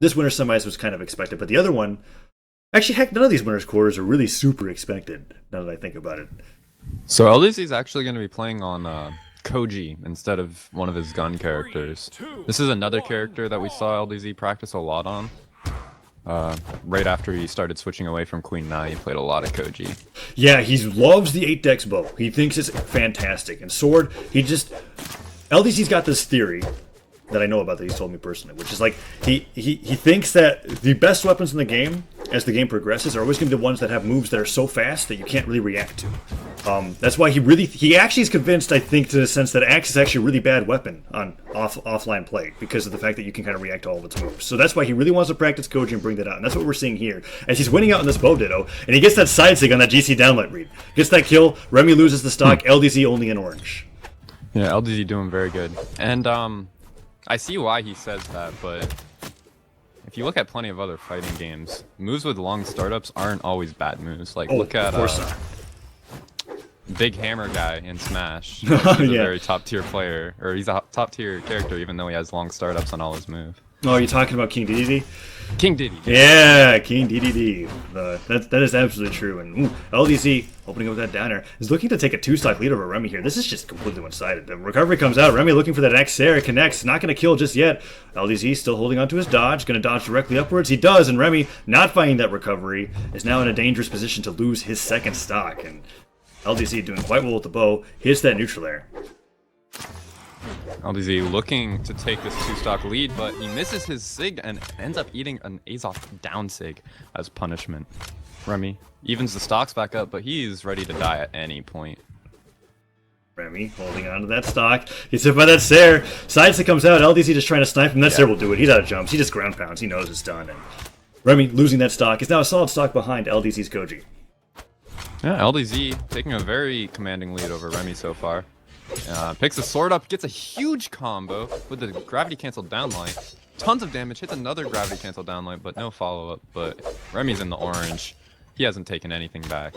This winner's semis was kind of expected, but the other one, actually, heck, none of these winners quarters are really super expected. Now that I think about it. So LDZ is actually going to be playing on Koji instead of one of his gun characters. This is another character that we saw LDZ practice a lot on. Right after he started switching away from Queen Nai, he played a lot of Koji. Yeah, he loves the 8-dex bow. He thinks it's fantastic. And sword, LDZ's got this theory that I know about that he's told me personally, which is like he thinks that the best weapons in the game, as the game progresses, are always going to be the ones that have moves that are so fast that you can't really react to. That's why he actually is convinced, I think, to the sense that Axe is actually a really bad weapon on offline play because of the fact that you can kind of react to all of its moves. So that's why he really wants to practice Koji and bring that out, and that's what we're seeing here as he's winning out in this bow ditto, and he gets that side sig on that GC downlight read, gets that kill. Remmy loses the stock. LDZ only in orange. Yeah, LDZ doing very good, and I see why he says that, but if you look at plenty of other fighting games, moves with long startups aren't always bad moves. Like, look at Big Hammer guy in Smash. He's a very top-tier player, or he's a top-tier character even though he has long startups on all his moves. Oh, you're talking about King DDD? King Diddy. Yeah, King DDD. That is absolutely true. And LDZ, opening up that downer, is looking to take a 2-stock lead over Remmy here. This is just completely one-sided. The recovery comes out. Remmy looking for that next Sarah, connects. Not going to kill just yet. LDZ still holding onto his dodge. Going to dodge directly upwards. He does, and Remmy, not finding that recovery, is now in a dangerous position to lose his second stock. And LDZ doing quite well with the bow. Hits that neutral air. LDZ looking to take this 2-stock lead, but he misses his sig and ends up eating an Azoth down sig as punishment. Remmy evens the stocks back up, but he's ready to die at any point. Remmy holding on to that stock. He's hit by that Sair. Side stick comes out. LDZ just trying to snipe him. That Sair will do it. He's out of jumps. He just ground pounds. He knows it's done. And Remmy losing that stock is now a solid stock behind LDZ's Koji. Yeah, LDZ taking a very commanding lead over Remmy so far. Picks the sword up, gets a huge combo with the gravity cancel downline. Tons of damage, hits another gravity cancel downline, but no follow-up. But Remy's in the orange. He hasn't taken anything back.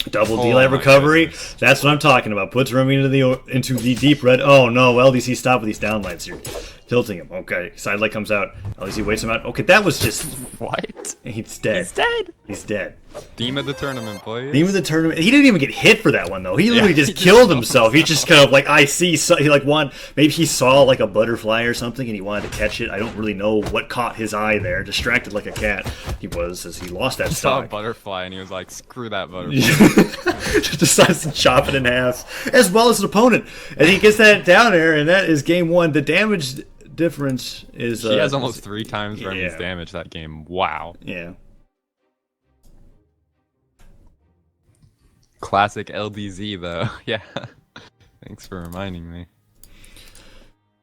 Double D-light recovery. Goodness. That's what I'm talking about. Puts Remmy into the deep red. Oh no, LDZ stop with these downlights here. Tilting him. Okay, side light comes out. LDZ waits him out. Okay, that was just... What? He's dead. He's dead. He's dead. Theme of the tournament, please. Theme of the tournament. He didn't even get hit for that one, though. He literally just killed himself. He just kind of like, I see, so, he like maybe he saw like a butterfly or something and he wanted to catch it. I don't really know what caught his eye there. Distracted like a cat. He was, as he lost that stock. He saw a butterfly and he was like, screw that butterfly. Just decides to chop it in half, as well as his opponent. And he gets that down air, and that is game one. The damage difference is... he has almost 3 times Remy's damage that game. Wow. Yeah. Classic LDZ, though. Yeah. Thanks for reminding me.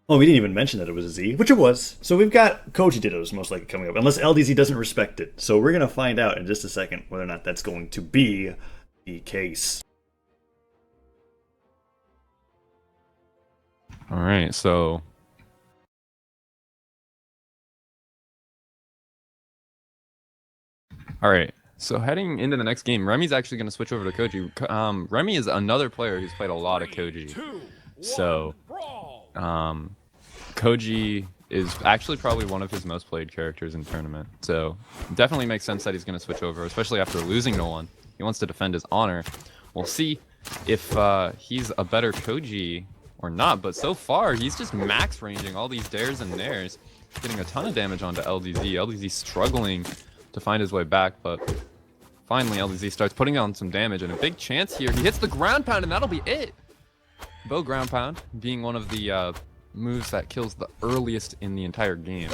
Oh, we didn't even mention that it was a Z, which it was. So we've got Koji Dittos most likely coming up, unless LDZ doesn't respect it. So we're going to find out in just a second whether or not that's going to be the case. All right, so... All right, so heading into the next game, Remy's actually going to switch over to Koji. Remmy is another player who's played a lot of Koji. So, Koji is actually probably one of his most played characters in tournament. So, definitely makes sense that he's going to switch over, especially after losing to one. He wants to defend his honor. We'll see if he's a better Koji or not, but so far, he's just max ranging all these dares and nairs, getting a ton of damage onto LDZ. LDZ struggling to find his way back, but finally LDZ starts putting on some damage, and a big chance here. He hits the ground pound, and that'll be it. Bow ground pound being one of the moves that kills the earliest in the entire game.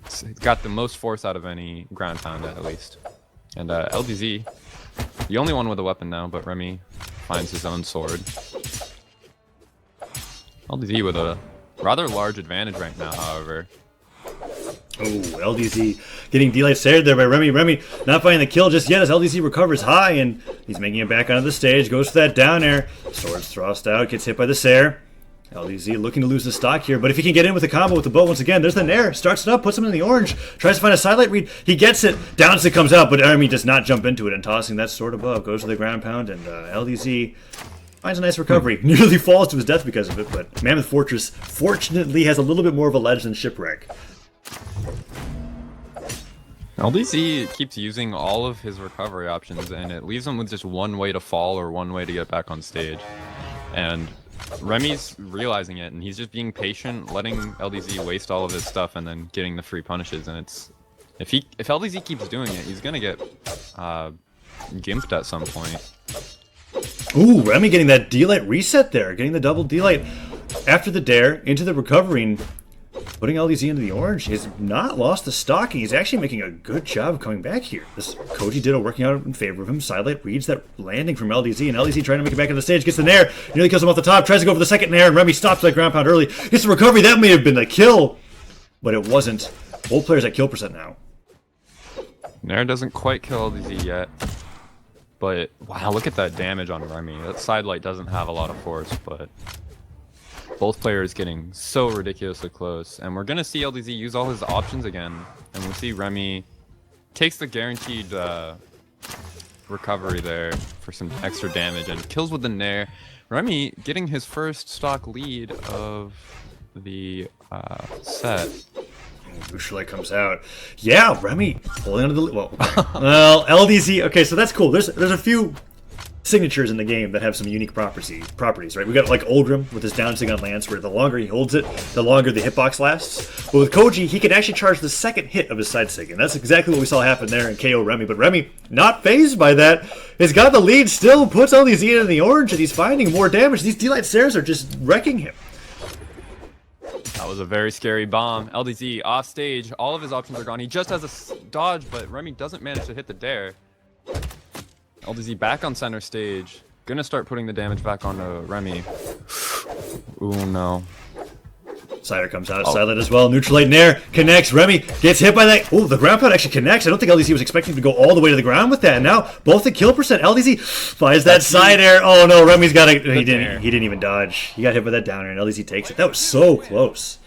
It's got the most force out of any ground pound, at least. And LDZ, the only one with a weapon now, but Remmy finds his own sword. LDZ with a rather large advantage right now, however. Oh, LDZ getting D-Light stared there by Remmy. Remmy not finding the kill just yet as LDZ recovers high, and he's making it back onto the stage. Goes for that down air. Sword's thrust out, gets hit by the Sair. LDZ looking to lose the stock here, but if he can get in with a combo with the bow once again, there's the nair. Starts it up, puts him in the orange. Tries to find a sidelight read. He gets it. Down as it comes out, but Remmy does not jump into it, and tossing that sword above. Goes to the ground pound, and LDZ finds a nice recovery. Nearly falls to his death because of it, but Mammoth Fortress fortunately has a little bit more of a ledge than Shipwreck. LDZ keeps using all of his recovery options, and it leaves him with just one way to fall or one way to get back on stage. And Remy's realizing it, and he's just being patient, letting LDZ waste all of his stuff, and then getting the free punishes. And it's if LDZ keeps doing it, he's gonna get gimped at some point. Ooh, Remmy getting that D-Light reset there, getting the double D-Light after the dare into the recovery, and putting LDZ into the orange. He's not lost the stock, and he's actually making a good job of coming back here. This Koji Ditto working out in favor of him. Sidelight reads that landing from LDZ, and LDZ trying to make it back on the stage, gets the nair, nearly kills him off the top, tries to go for the second nair, and Remmy stops that ground pound early. Gets the recovery, that may have been the kill, but it wasn't. Both players at kill percent now. Nair doesn't quite kill LDZ yet. But, wow, look at that damage on Remmy. That sidelight doesn't have a lot of force, but both players getting so ridiculously close. And we're going to see LDZ use all his options again. And we'll see Remmy takes the guaranteed recovery there for some extra damage and kills with the Nair. Remmy getting his first stock lead of the set. Brawlhalla comes out. Yeah, Remmy pulling under the well, LDZ. Okay, so that's cool. There's a few signatures in the game that have some unique properties, right? We got like Oldrim with his down sig on Lance, where the longer he holds it, the longer the hitbox lasts. But with Koji, he can actually charge the second hit of his side sig, and that's exactly what we saw happen there in KO Remmy. But Remmy, not phased by that, has got the lead still, puts LDZ in the orange, and he's finding more damage. These D-Light stairs are just wrecking him. That was a very scary bomb. LDZ off stage. All of his options are gone. He just has a dodge, but Remmy doesn't manage to hit the dare. LDZ back on center stage. Gonna start putting the damage back onto Remmy. Ooh, no. Cider comes out, Silent as well. Neutralite Nair connects. Remmy gets hit by that. Oh, the ground pound actually connects. I don't think LDZ was expecting to go all the way to the ground with that. And now both the kill percent. LDZ finds that side air. Oh no, Remy's got it. He didn't even dodge. He got hit by that down air, and LDZ takes it. That was so close.